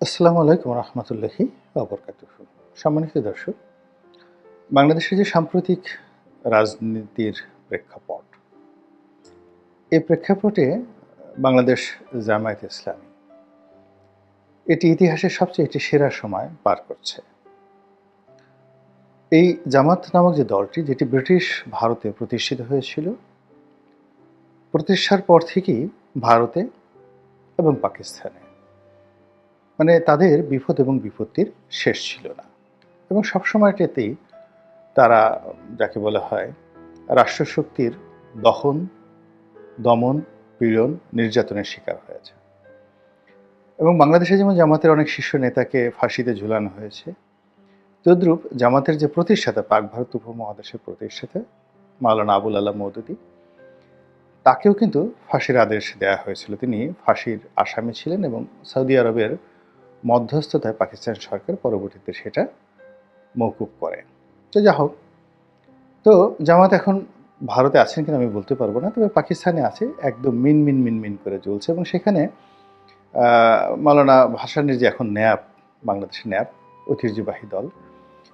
আসসালামু আলাইকুম রহমতুল্লাহি ওয়া বারাকাতুহু। সম্মানিত দর্শক, বাংলাদেশের যে সাম্প্রতিক রাজনীতির প্রেক্ষাপট, এই প্রেক্ষাপটে বাংলাদেশ জামায়াতে ইসলামী এটি ইতিহাসের সবচেয়ে একটি সেরা সময় পার করছে। এই জামাত নামক যে দলটি, যেটি ব্রিটিশ ভারতে প্রতিষ্ঠিত হয়েছিল, প্রতিষ্ঠার পর থেকেই ভারতে এবং পাকিস্তানে মানে তাদের বিপদ এবং বিপত্তির শেষ ছিল না, এবং সবসময়টাতেই তারা যাকে বলা হয় রাষ্ট্রশক্তির দহন, দমন, পীড়ন, নির্যাতনের শিকার হয়েছে। এবং বাংলাদেশে যেমন জামাতের অনেক শীর্ষ নেতাকে ফাঁসিতে ঝুলানো হয়েছে, তদ্রূপ জামাতের যে প্রতিষ্ঠাতা, পাক ভারত উপমহাদেশের প্রতিষ্ঠাতা মাওলানা আবুল আলা মওদুদী, তাকেও কিন্তু ফাঁসির আদেশ দেওয়া হয়েছিল। তিনি ফাঁসির আসামি ছিলেন এবং সৌদি আরবের মধ্যস্থতায় পাকিস্তান সরকার পরবর্তীতে সেটা মওকুফ করে। তো যা হোক, তো জামাত এখন ভারতে আছেন কিনা আমি বলতে পারবো না, তবে পাকিস্তানে আছে, একদম মিন করে চলছে। এবং সেখানে মাওলানা ভাসানীর যে এখন ন্যাপ, বাংলাদেশের ন্যাপ ঐতিহ্যবাহী দল,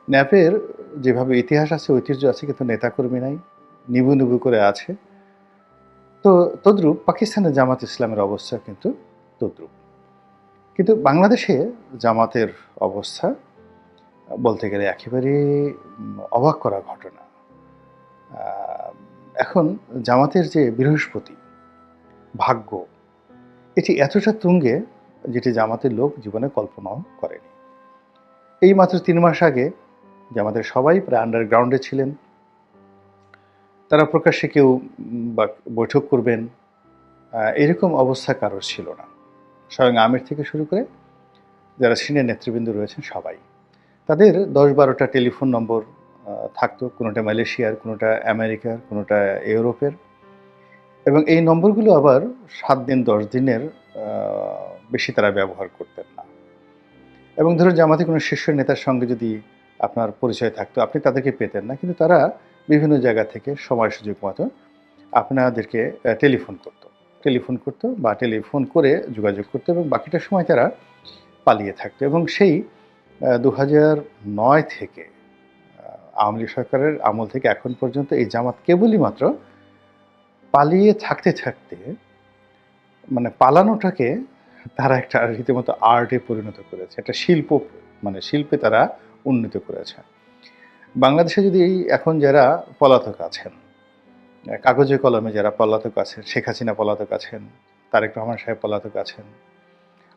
ন্যাপের যেভাবে ইতিহাস আছে, ঐতিহ্য আছে, কিন্তু নেতাকর্মী নাই, নিবু নিবু করে আছে। তো তদ্রূপ পাকিস্তানের জামাত ইসলামের অবস্থা কিন্তু তদ্রূপ। কিন্তু বাংলাদেশে জামাতের অবস্থা বলতে গেলে একেবারে অবাক করা ঘটনা। এখন জামাতের যে বৃহস্পতি ভাগ্য, এটি এতটা তুঙ্গে যেটি জামাতের লোক জীবনে কল্পনাও করেনি। এই মাত্র ৩ মাস আগে জামাতের সবাই প্রায় আন্ডারগ্রাউন্ডে ছিলেন। তারা প্রকাশ্যে কেউ বা বৈঠক করবেন এরকম অবস্থা কারোর ছিল না। স্বয়ং আমির থেকে শুরু করে যারা সিনিয়র নেতৃবৃন্দ রয়েছেন সবাই, তাদের ১০-১২টা টেলিফোন নম্বর থাকতো, কোনোটা মালয়েশিয়ার, কোনোটা আমেরিকার, কোনোটা ইউরোপের। এবং এই নম্বরগুলো আবার ৭ দিন ১০ দিনের বেশি তারা ব্যবহার করতেন না। এবং ধরুন জামাতে কোনো শীর্ষ নেতার সঙ্গে যদি আপনার পরিচয় থাকতো, আপনি তাদেরকে পেতেন না, কিন্তু তারা বিভিন্ন জায়গা থেকে সময় সুযোগ মতো আপনাদেরকে টেলিফোন করতো বা টেলিফোন করে যোগাযোগ করতো, এবং বাকিটা সময় তারা পালিয়ে থাকতো। এবং সেই ২০০৯ থেকে আওয়ামী লীগ সরকারের আমল থেকে এখন পর্যন্ত এই জামাত কেবলই মাত্র পালিয়ে থাকতে থাকতে, মানে পালানোটাকে তারা একটা রীতিমতো আর্টে পরিণত করেছে, একটা শিল্প, মানে শিল্পে তারা উন্নীত করেছে। বাংলাদেশে যদি এখন যারা পলাতক আছেন, কাগজে কলমে যারা পলাতক আছেন, শেখ হাসিনা পলাতক আছেন, তারেক রহমান সাহেব পলাতক আছেন,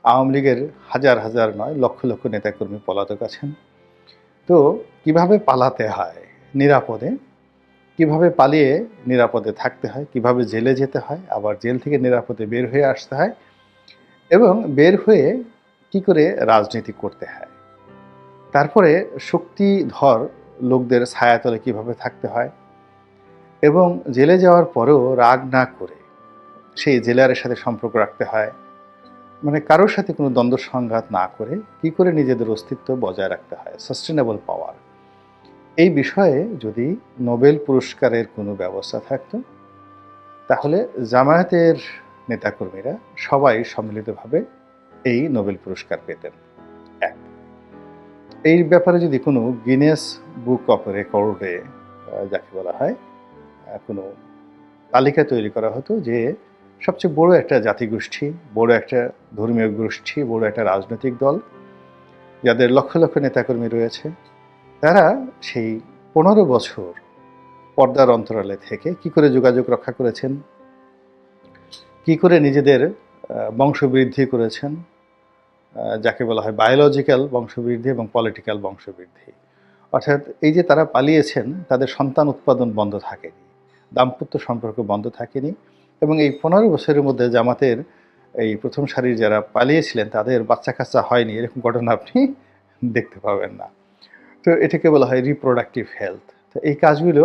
আওয়ামী লীগের হাজার হাজার নয় লক্ষ লক্ষ নেতাকর্মী পলাতক আছেন। তো কিভাবে পালাতে হয় নিরাপদে, কিভাবে পালিয়ে নিরাপদে থাকতে হয়, কিভাবে জেলে যেতে হয়, আবার জেল থেকে নিরাপদে বের হয়ে আসতে হয়, এবং বের হয়ে কি করে রাজনীতি করতে হয়, তারপরে শক্তিধর লোকদের ছায়াতলে কিভাবে থাকতে হয়, এবং জেলে যাওয়ার পরেও রাগ না করে সেই জেলারের সাথে সম্পর্ক রাখতে হয়, মানে কারোর সাথে কোনো দ্বন্দ্ব সংঘাত না করে কি করে নিজেদের অস্তিত্ব বজায় রাখতে হয়, সাস্টেনেবল পাওয়ার। এই বিষয়ে যদি নোবেল পুরস্কারের কোনো ব্যবস্থা থাকতো, তাহলে জামায়াতের নেতাকর্মীরা সবাই সম্মিলিতভাবে এই নোবেল পুরস্কার পেতেন। এক, এই ব্যাপারে যদি কোনো গিনেস বুক অফ রেকর্ডে যাকে বলা হয় কোনো তালিকা তৈরি করা হতো, যে সবচেয়ে বড় একটা জাতিগোষ্ঠী, বড় একটা ধর্মীয় গোষ্ঠী, বড় একটা রাজনৈতিক দল, যাদের লক্ষ লক্ষ নেতাকর্মী রয়েছে, তারা সেই ১৫ বছর পর্দার অন্তরালে থেকে কি করে যোগাযোগ রক্ষা করেছেন, কি করে নিজেদের বংশবৃদ্ধি করেছেন, যাকে বলা হয় বায়োলজিক্যাল বংশবৃদ্ধি এবং পলিটিক্যাল বংশবৃদ্ধি। অর্থাৎ এই যে তারা পালিয়েছেন, তাদের সন্তান উৎপাদন বন্ধ থাকেনি, দাম্পত্য সম্পর্ক বন্ধ থাকেনি, এবং এই ১৫ বছরের মধ্যে জামাতের এই প্রথম সারির যারা পালিয়েছিলেন তাদের বাচ্চা কাচ্চা হয়নি, এরকম ঘটনা আপনি দেখতে পাবেন না। তো এটাকে বলা হয় রিপ্রোডাক্টিভ হেলথ। তো এই কাজগুলো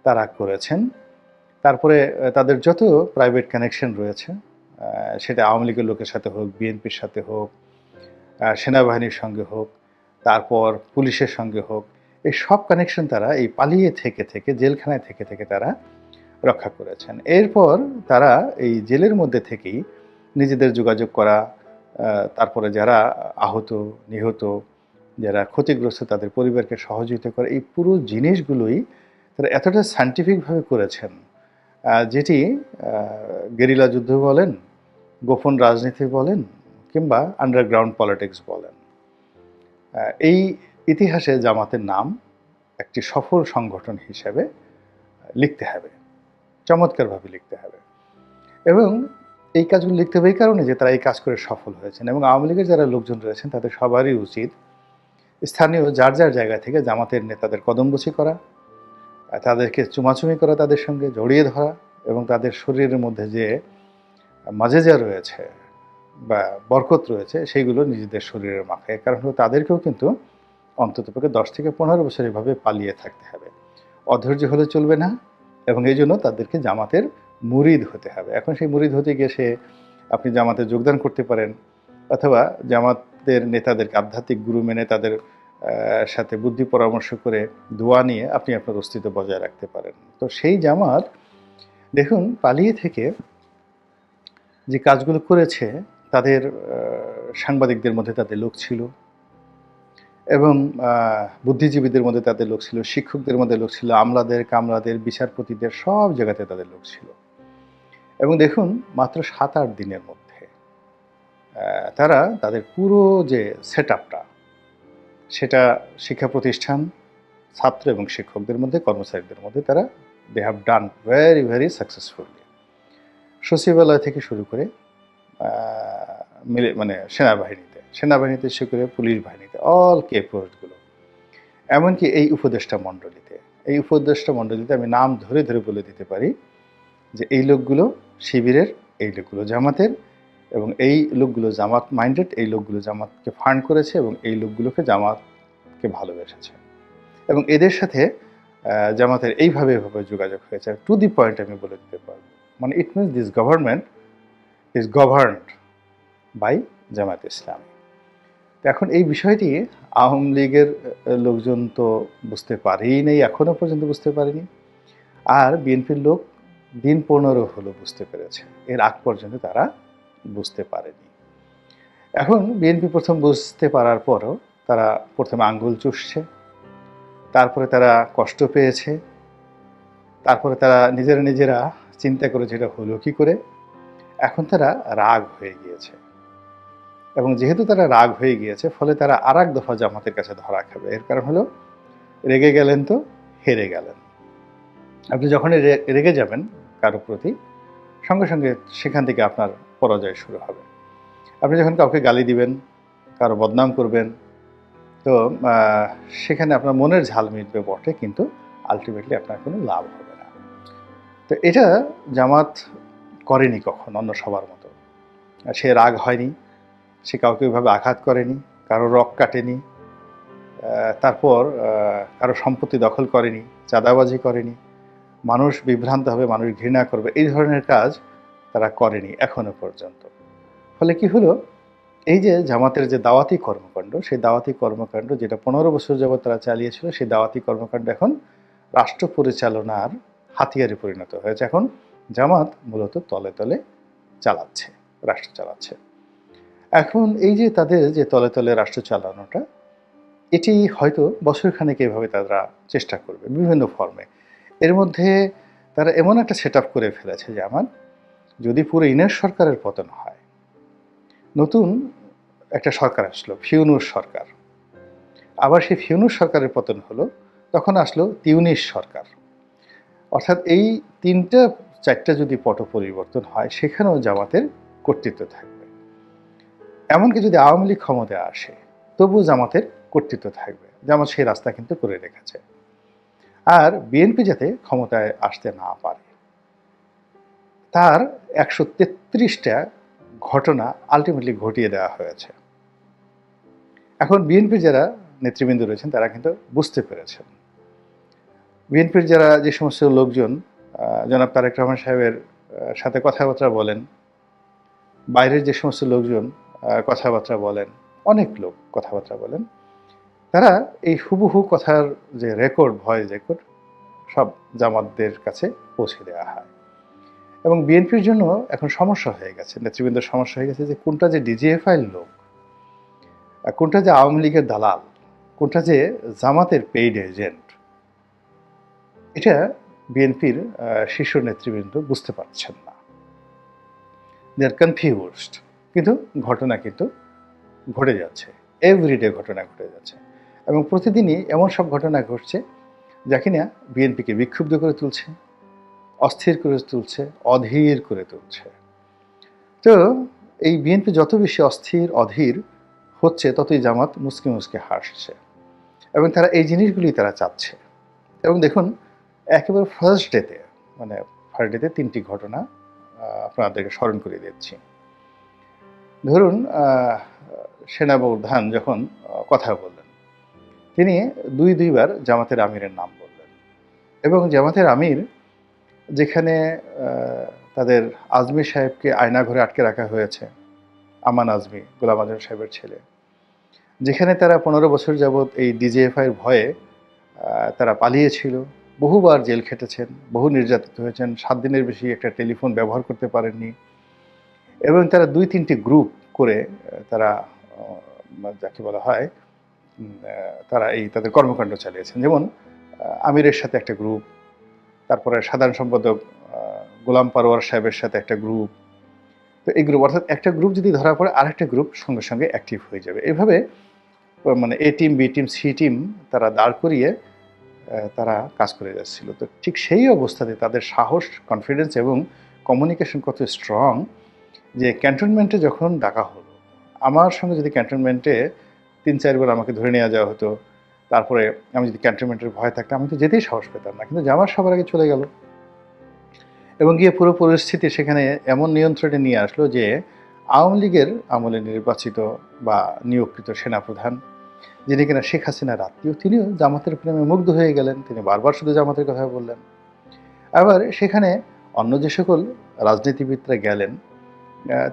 তারা করেছেন। তারপরে তাদের যত প্রাইভেট কানেকশন রয়েছে, সেটা আওয়ামী লীগের লোকের সাথে হোক, বিএনপির সাথে হোক, সেনাবাহিনীর সঙ্গে হোক, তারপর পুলিশের সঙ্গে হোক, এই সব কানেকশন তারা এই পালিয়ে থেকে থেকে, জেলখানায় থেকে থেকে তারা রক্ষা করেছেন। এরপর তারা এই জেলের মধ্যে থেকেই নিজেদের যোগাযোগ করা, তারপরে যারা আহত, নিহত, যারা ক্ষতিগ্রস্ত তাদের পরিবারকে সহযোগিতা করে, এই পুরো জিনিসগুলোই তারা এতটা সায়েন্টিফিকভাবে করেছেন, যেটি গেরিলা যুদ্ধ বলেন, গোপন রাজনীতি বলেন, কিংবা আন্ডারগ্রাউন্ড পলিটিক্স বলেন। এই ইতিহাসে জামাতের নাম একটি সফল সংগঠন হিসেবে লিখতে হবে, চমৎকারভাবে লিখতে হবে। এবং এই কাজগুলো লিখতে হবে এই কারণে যে তারা এই কাজ করে সফল হয়েছেন। এবং আওয়ামী লীগের যারা লোকজন রয়েছেন তাদের সবারই উচিত স্থানীয় যার যার জায়গা থেকে জামাতের নেতাদের কদমবুছি করা, তাদেরকে চুমাচুমি করা, তাদের সঙ্গে জড়িয়ে ধরা, এবং তাদের শরীরের মধ্যে যে মাজেজা রয়েছে বা বরকত রয়েছে সেইগুলো নিজেদের শরীরের মাখায়। কারণ হলো তাদেরকেও কিন্তু অন্ততপক্ষে 10 থেকে 15 বছর এভাবে পালিয়ে থাকতে হবে। অধৈর্য হলে চলবে না, এবং এই জন্য তাদেরকে জামাতের মুরিদ হতে হবে। এখন সেই মুরিদ হতে গিয়ে আপনি জামাতে যোগদান করতে পারেন, অথবা জামাতের নেতাদেরকে আধ্যাত্মিক গুরু মেনে তাদের সাথে বুদ্ধি পরামর্শ করে দোয়া নিয়ে আপনি আপনার অস্তিত্ব বজায় রাখতে পারেন। তো সেই জামাত দেখুন পালিয়ে থেকে যে কাজগুলো করেছে, তাদের সাংবাদিকদের মধ্যে তাদের লোক ছিল, এবং বুদ্ধিজীবীদের মধ্যে তাদের লোক ছিল, শিক্ষকদের মধ্যে লোক ছিল, আমলাদের, কামলাদের, বিচারপতিদের, সব জায়গাতে তাদের লোক ছিল। এবং দেখুন মাত্র 7-8 দিনের মধ্যে তারা তাদের পুরো যে সেট আপটা, সেটা শিক্ষা প্রতিষ্ঠান, ছাত্র এবং শিক্ষকদের মধ্যে, কর্মচারীদের মধ্যে তারা they have done very very successfully. সচিবালয় থেকে শুরু করে মানে সেনাবাহিনীতে শুরু করে পুলিশ বাহিনীতে, অল কে পোস্টগুলো, এমনকি এই উপদেষ্টা মণ্ডলীতে আমি নাম ধরে ধরে বলে দিতে পারি যে এই লোকগুলো শিবিরের, এই লোকগুলো জামাতের, এবং এই লোকগুলো জামাত মাইন্ডেড, এই লোকগুলো জামাতকে ফান্ড করেছে, এবং এই লোকগুলোকে জামাতকে ভালোবেসেছে, এবং এদের সাথে জামাতের এইভাবে যোগাযোগ হয়েছে। টু দি পয়েন্ট আমি বলে দিতে পারবো, মানে it means this government is governed by Jamaat Islam. এখন এই বিষয়টি আওয়ামী লীগের লোকজন তো বুঝতে পারেই নেই, এখনও পর্যন্ত বুঝতে পারেনি, আর বিএনপির লোক দিন 15 হলো বুঝতে পেরেছে, এর আগ পর্যন্ত তারা বুঝতে পারেনি। এখন বিএনপি প্রথম বুঝতে পারার পরও তারা প্রথমে আঙ্গুল চুষছে, তারপরে তারা কষ্ট পেয়েছে, তারপরে তারা নিজেরা চিন্তা করেছে এটা হলো কি করে। এখন তারা রাগ হয়ে গিয়েছে, এবং যেহেতু তারা রাগ হয়ে গিয়েছে ফলে তারা আর এক দফা জামাতের কাছে ধরা খাবে। এর কারণ হলো রেগে গেলেন তো হেরে গেলেন। আপনি যখনই রেগে যাবেন কারো প্রতি, সঙ্গে সঙ্গে সেখান থেকে আপনার পরাজয় শুরু হবে। আপনি যখন কাউকে গালি দিবেন, কারো বদনাম করবেন, তো সেখানে আপনার মনের ঝাল মিটবে বটে, কিন্তু আলটিমেটলি আপনার কোনো লাভ হবে না। তো এটা জামাত করেনি কখন অন্য সবার মতো। সে রাগ হয়নি, সে কাউকে ওইভাবে আঘাত করেনি, কারো রক কাটেনি, তারপর কারো সম্পত্তি দখল করেনি, চাঁদাবাজি করেনি, মানুষ বিভ্রান্ত হবে, মানুষ ঘৃণা করবে, এই ধরনের কাজ তারা করেনি এখনো পর্যন্ত। ফলে কি হলো, এই যে জামাতের যে দাওয়াতি কর্মকাণ্ড, সেই দাওয়াতি কর্মকাণ্ড যেটা 15 বছর যাবৎ তারা চালিয়েছিল, সেই দাওয়াতি কর্মকাণ্ড এখন রাষ্ট্র পরিচালনার হাতিয়ারে পরিণত হয়েছে। এখন জামাত মূলত তলে তলে চালাচ্ছে, রাষ্ট্র চালাচ্ছে। এখন এই যে তাদের যে তলে তলে রাষ্ট্র চালানোটা, এটি হয়তো বছরখানেক এভাবে তারা চেষ্টা করবে বিভিন্ন ফর্মে। এর মধ্যে তারা এমন একটা সেট আপ করে ফেলেছে যে আমার যদি পুরো ইনের সরকারের পতন হয়, নতুন একটা সরকার আসলো, ফিউনুর সরকার, আবার সেই ফিউনুর সরকারের পতন হলো, তখন আসলো তিউনিস সরকার। অর্থাৎ এই 3-4টা যদি পট পরিবর্তন হয়, সেখানেও জামাতের কর্তৃত্ব থাকবে। এমনকি যদি আওয়ামী লীগ ক্ষমতায় আসে, তবুও জামাতের কর্তৃত্ব থাকবে। জামাত সেই রাস্তা কিন্তু করে রেখেছে। আর বিএনপি যাতে ক্ষমতায় আসতে না পারে, তার 133টা ঘটনা আলটিমেটলি ঘটিয়ে দেওয়া হয়েছে। এখন বিএনপির যারা নেতৃবৃন্দ রয়েছেন তারা কিন্তু বুঝতে পেরেছেন। বিএনপির যারা যে সমস্ত লোকজন জনাব তারেক রহমান সাহেবের সাথে কথাবার্তা বলেন, বাইরের যে সমস্ত লোকজন কথাবার্তা বলেন, অনেক লোক কথাবার্তা বলেন, তারা এই হুবহু কথার যে রেকর্ড, ভয়েস রেকর্ড, সব জামাতদের কাছে পৌঁছে দেওয়া হয়। এবং বিএনপির জন্য এখন সমস্যা হয়ে গেছে, নেতৃবৃন্দের সমস্যা হয়ে গেছে যে কোনটা যে ডিজিএফআইয়ের লোক, কোনটা যে আওয়ামী লীগের দালাল, কোনটা যে জামাতের পেইড এজেন্ট, এটা বিএনপির শীর্ষ নেতৃবৃন্দ বুঝতে পারছেন না। দে আর কনফিউজড। কিন্তু ঘটনা কিন্তু ঘটে যাচ্ছে, এভরিডে ঘটনা ঘটে যাচ্ছে, এবং প্রতিদিনই এমন সব ঘটনা ঘটছে যা কিনা বিএনপিকে বিক্ষুব্ধ করে তুলছে, অস্থির করে তুলছে, অধীর করে তুলছে। তো এই বিএনপি যত বেশি অস্থির অধীর হচ্ছে, ততই জামাত মুসকে মুসকে হাসছে, এবং তারা এই জিনিসগুলি তারা চাচ্ছে। এবং দেখুন, একেবারে ফার্স্ট ডেতে, মানে ফার্স্ট ডেতে 3টি ঘটনা আপনাদেরকে স্মরণ করিয়ে দিচ্ছি। ধরুন, সেনাপ্রধান যখন কথা বললেন, তিনি দুইবার জামাতের আমিরের নাম বললেন, এবং জামাতের আমির যেখানে তাদের আজমি সাহেবকে আয়নাঘরে আটকে রাখা হয়েছে, আমান আজমি, গোলাম আজম সাহেবের ছেলে, যেখানে তারা 15 বছর যাবৎ এই ডিজিএফআইয়ের ভয়ে তারা পালিয়েছিল, বহুবার জেল খেটেছেন, বহু নির্যাতিত হয়েছেন, 7 দিনের বেশি একটা টেলিফোন ব্যবহার করতে পারেননি, এবং তারা 2-3টি গ্রুপ করে তারা যাকে বলা হয় তারা এই তাদের কর্মকাণ্ড চালিয়েছেন। যেমন আমিরের সাথে একটা গ্রুপ, তারপরে সাধারণ সম্পাদক গোলাম পারোয়ার সাহেবের সাথে একটা গ্রুপ। তো এই গ্রুপ, অর্থাৎ একটা গ্রুপ যদি ধরা পড়ে আরেকটা গ্রুপ সঙ্গে সঙ্গে অ্যাক্টিভ হয়ে যাবে। এভাবে মানে A team, B team, C team তারা দাঁড় করিয়ে তারা কাজ করে যাচ্ছিল। তো ঠিক সেই অবস্থাতে তাদের সাহস, কনফিডেন্স এবং কমিউনিকেশন কত স্ট্রং যে ক্যান্টনমেন্টে যখন ডাকা হলো, আমার সঙ্গে যদি ক্যান্টনমেন্টে 3-4 বার আমাকে ধরে নেওয়া যাওয়া হতো, তারপরে আমি যদি ক্যান্টনমেন্টের ভয় থাকতাম, আমি তো যেতেই সাহস পেতাম না। কিন্তু জামাত সবার আগে চলে গেল এবং গিয়ে পুরো পরিস্থিতি সেখানে এমন নিয়ন্ত্রণে নিয়ে আসলো যে আওয়ামী লীগের আমলে নির্বাচিত বা নিয়োগকৃত সেনাপ্রধান, যিনি কিনা শেখ হাসিনার আত্মীয়, তিনিও জামাতের প্রেমে মুগ্ধ হয়ে গেলেন। তিনি বারবার শুধু জামাতের কথা বললেন। আবার সেখানে অন্য যে সকল রাজনীতিবিদরা গেলেন,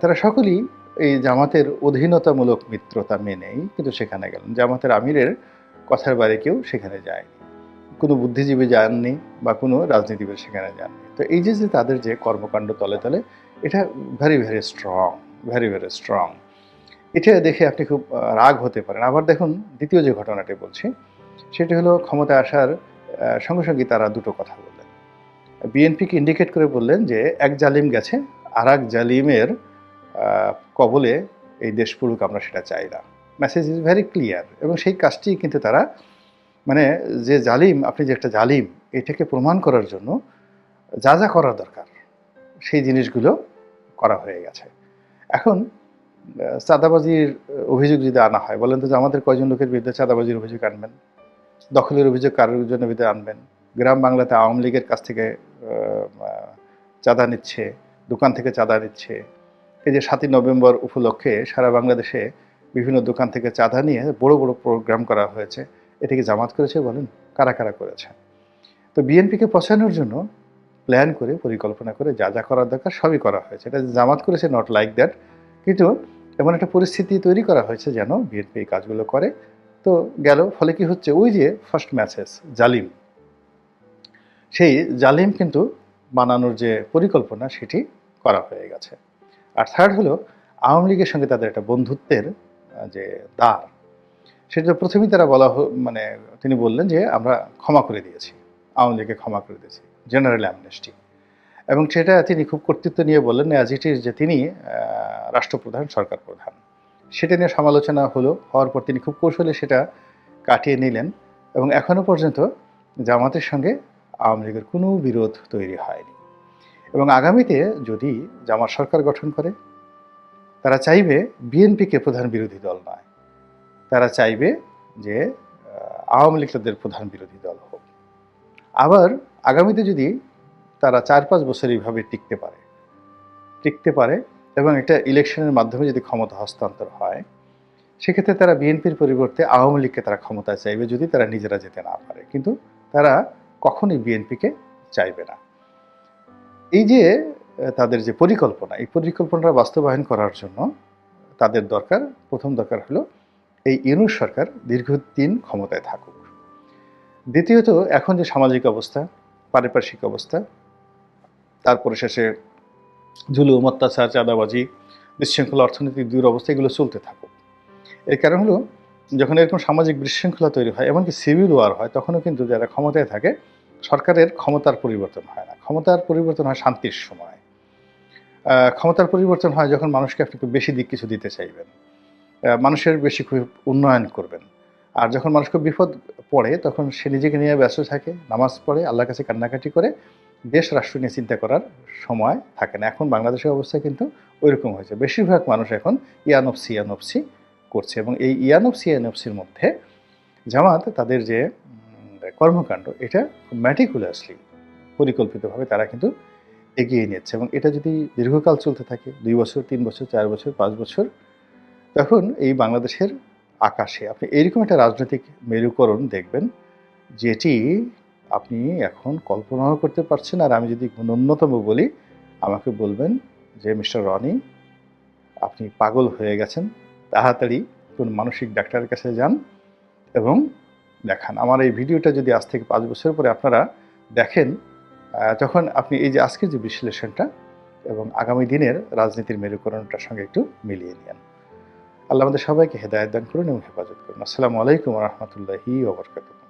তারা সকলেই এই জামাতের অধীনতামূলক মিত্রতা মেনেই কিন্তু সেখানে গেলেন। জামাতের আমিরের কথার বাইরে কেউ সেখানে যায়নি, কোনো বুদ্ধিজীবী যাননি বা কোনো রাজনীতিবিদ সেখানে যাননি। তো এই যে যে তাদের যে কর্মকাণ্ড তলে তলে, এটা very very strong, very very strong. এটা দেখে আপনি খুব রাগ হতে পারেন। আবার দেখুন, দ্বিতীয় যে ঘটনাটি বলছি, সেটি হলো ক্ষমতায় আসার সঙ্গে সঙ্গে তারা দুটো কথা বললেন। বিএনপিকে ইন্ডিকেট করে বললেন যে এক জালিম গেছে, আর এক জালিমের কবলে এই দেশ পড়ুক, আমরা সেটা চাই না। Message is very clear. এবং সেই কাজটি কিন্তু তারা, মানে যে জালিম, আপনি যে একটা জালিম, এটাকে প্রমাণ করার জন্য যা যা করার দরকার সেই জিনিসগুলো করা হয়ে গেছে। এখন চাঁদাবাজির অভিযোগ যদি আনা হয়, বলেন তো যে আমাদের কয়জন লোকের বিরুদ্ধে চাঁদাবাজির অভিযোগ আনবেন? দখলের অভিযোগ কারোর জন্য বিরুদ্ধে আনবেন? গ্রাম বাংলাতে আওয়ামী লীগের কাছ থেকে চাঁদা নিচ্ছে, দোকান থেকে চাঁদা নিচ্ছে। এই যে 7ই নভেম্বর উপলক্ষে সারা বাংলাদেশে বিভিন্ন দোকান থেকে চাঁদা নিয়ে বড় বড় প্রোগ্রাম করা হয়েছে। এটা কি জামাত করেছে বলেন? কারা কারা করেছে? তো বিএনপিকে পচানোর জন্য প্ল্যান করে, পরিকল্পনা করে যা যা করার দরকার সবই করা হয়েছে। এটা জামাত করেছে, নট লাইক দ্যাট। কিন্তু এমন একটা পরিস্থিতি তৈরি করা হয়েছে যেন বিএনপি এই কাজগুলো করে। তো গেল, ফলে কি হচ্ছে, ওই যে ফার্স্ট মেসেজ জালিম, সেই জালিম কিন্তু বানানোর যে পরিকল্পনা সেটি করা হয়ে গেছে। আর থার্ড হলো, আওয়ামী লীগের সঙ্গে তাদের একটা বন্ধুত্বের যে দ্বার, সেটা প্রথমেই তারা মানে তিনি বললেন যে আমরা ক্ষমা করে দিয়েছি, আওয়ামী লীগকে ক্ষমা করে দিয়েছি, জেনারেল অ্যামনেস্টি। এবং সেটা তিনি খুব কর্তৃত্ব নিয়ে বললেন অ্যাজ ইট ইজ, যে তিনি রাষ্ট্রপ্রধান, সরকার প্রধান। সেটা নিয়ে সমালোচনা হওয়ার পর তিনি খুব কৌশলে সেটা কাটিয়ে নিলেন, এবং এখনও পর্যন্ত জামাতের সঙ্গে আওয়ামী লীগের কোনো বিরোধ তৈরি হয়নি। এবং আগামীতে যদি জামাত সরকার গঠন করে, তারা চাইবে বিএনপিকে প্রধান বিরোধী দল নয়, তারা চাইবে যে আওয়ামী লীগ তাদের প্রধান বিরোধী দল হোক। আবার আগামীতে যদি তারা 4-5 বছর এইভাবে টিকতে পারে এবং একটা ইলেকশনের মাধ্যমে যদি ক্ষমতা হস্তান্তর হয়, সেক্ষেত্রে তারা বিএনপির পরিবর্তে আওয়ামী লীগকে তারা ক্ষমতায় চাইবে, যদি তারা নিজেরা যেতে না পারে। কিন্তু তারা কখনোই বিএনপিকে চাইবে না। এই যে তাদের যে পরিকল্পনা, এই পরিকল্পনাটা বাস্তবায়ন করার জন্য তাদের প্রথম দরকার হলো এই ইউনূস সরকার দীর্ঘদিন ক্ষমতায় থাকুক। দ্বিতীয়ত, এখন যে সামাজিক অবস্থা, পারিপার্শ্বিক অবস্থা, তারপরে শেষে জুলুম, অত্যাচার, চাঁদাবাজি, বিশৃঙ্খলা, অর্থনৈতিক দুরবস্থা এগুলো চলতে থাকুক। এর কারণ হলো যখন এরকম সামাজিক বিশৃঙ্খলা তৈরি হয়, এমনকি সিভিল ওয়ার হয়, তখনও কিন্তু যারা ক্ষমতায় থাকে সরকারের ক্ষমতার পরিবর্তন হয় না। ক্ষমতার পরিবর্তন হয় শান্তির সময়। ক্ষমতার পরিবর্তন হয় যখন মানুষকে আপনি একটু বেশি কিছু দিতে চাইবেন। মানুষের বেশি খুব উন্নয়ন করবেন। আর যখন মানুষ খুব বিপদ পড়ে তখন সে নিজেকে নিয়ে ব্যস্ত থাকে, নামাজ পড়ে, আল্লাহর কাছে কান্নাকাটি করে, দেশ রাষ্ট্র নিয়ে চিন্তা করার সময় থাকে না। এখন বাংলাদেশের অবস্থা কিন্তু ঐরকম হয়েছে। বেশিরভাগ মানুষ এখন ইয়ানফসি, ইয়ানফসি করছে এবং এই ইয়ানফসি, ইয়ানফসির মধ্যে জামাত তাদের যে কর্মকাণ্ড এটা ম্যাটিকুলাসলি পরিকল্পিতভাবে তারা কিন্তু এগিয়ে নিচ্ছে এবং এটা যদি দীর্ঘকাল চলতে থাকে ২ বছর, ৩ বছর, ৪ বছর, ৫ বছর, তখন এই বাংলাদেশের আকাশে আপনি এইরকম একটা রাজনৈতিক মেরুকরণ দেখবেন, যেটি আপনি এখন কল্পনাও করতে পারছেন। আর আমি যদি ন্যূনতম বলি, আমাকে বলবেন যে, "মিস্টার রনি, আপনি পাগল হয়ে গেছেন। তাড়াতাড়ি কোন মানসিক ডাক্তারের কাছে যান এবং দেখান।" আমার এই ভিডিওটা যদি আজ থেকে ৫ বছর পরে আপনারা দেখেন, তখন আপনি এই যে আজকের যে বিশ্লেষণটা এবং আগামী দিনের রাজনীতির মেরুকরণটার সঙ্গে একটু মিলিয়ে নিয়েন। আল্লাহ আমাদের সবাইকে হেদায়েত দান করুন এবং হেফাজত করুন। আসসালামু আলাইকুম ওয়া রাহমাতুল্লাহি ওয়া বারাকাতুহু।